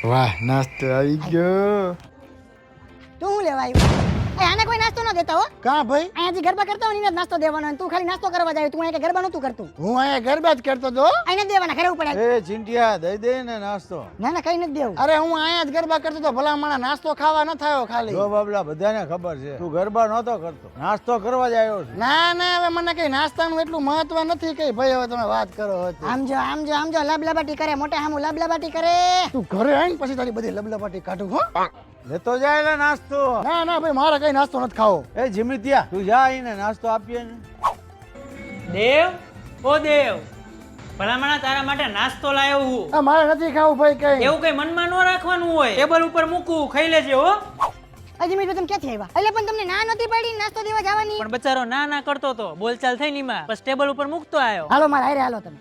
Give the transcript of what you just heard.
વાહ નાસ્તો આવી ગયો. તું શું લેવા આવ્યો? આને કોઈ નાસ્તો ન દેતા હો. કા ભાઈ? અહીંયાથી ગરબા કરતા હોય ને એને જ નાસ્તો દેવાનો અને તું ખાલી નાસ્તો કરવા જાય. તું અહીંયા ગરબા નતું કરતું. હું અહીંયા ગરબા જ કરતો તો. અહીંયા જ દેવાના ઘરે ઉપર. એ ચિંટિયા દઈ દે ને નાસ્તો. ના ના કઈ નથી દેવું. અરે હું અહીંયા જ ગરબા કરતો તો. ભલા માણા નાસ્તો ખાવા ન થયો ખાલી. જો બાબલા બધાને ખબર છે તું ગરબા નહોતો કરતો, નાસ્તો કરવા જ આવ્યો છે. ના ના હવે મને કઈ નાસ્તાનું એટલું મહત્વ નથી કઈ ભાઈ. હવે તમે વાત કરો હતી. આમ જો લબલબાટી કરે મોટા હામું લબલબાટી કરે. તું ઘરે આવીને પછી તારી બધી લબલબાટી કાઢું હો. લેતો જાય ને નાસ્તો. ના ના ભાઈ મારે કઈ નાસ્તો નથી ખાવો. એ જીમિતિયા તું જા આઈને નાસ્તો આપીએ ને. દેવ ઓ દેવ, ભલામણા તારા માટે નાસ્તો લાવ્યો હું. આ મારે નથી ખાવું ભાઈ કઈ. એવું કઈ મનમાં ન રાખવાનું હોય, ટેબલ ઉપર મૂકવું, ખાઈ લેજે હો. હજી મીઠું તમે ક્યાંથી આવ્યા? એટલે પણ તમને ના નથી પડી નાસ્તો દેવા જવાની? પણ બચારો ના ના કરતો તો બોલચાલ થઈ ની માં, બસ ટેબલ ઉપર મૂકતો આવ્યો. હાલો મારા હારે હાલો તમે.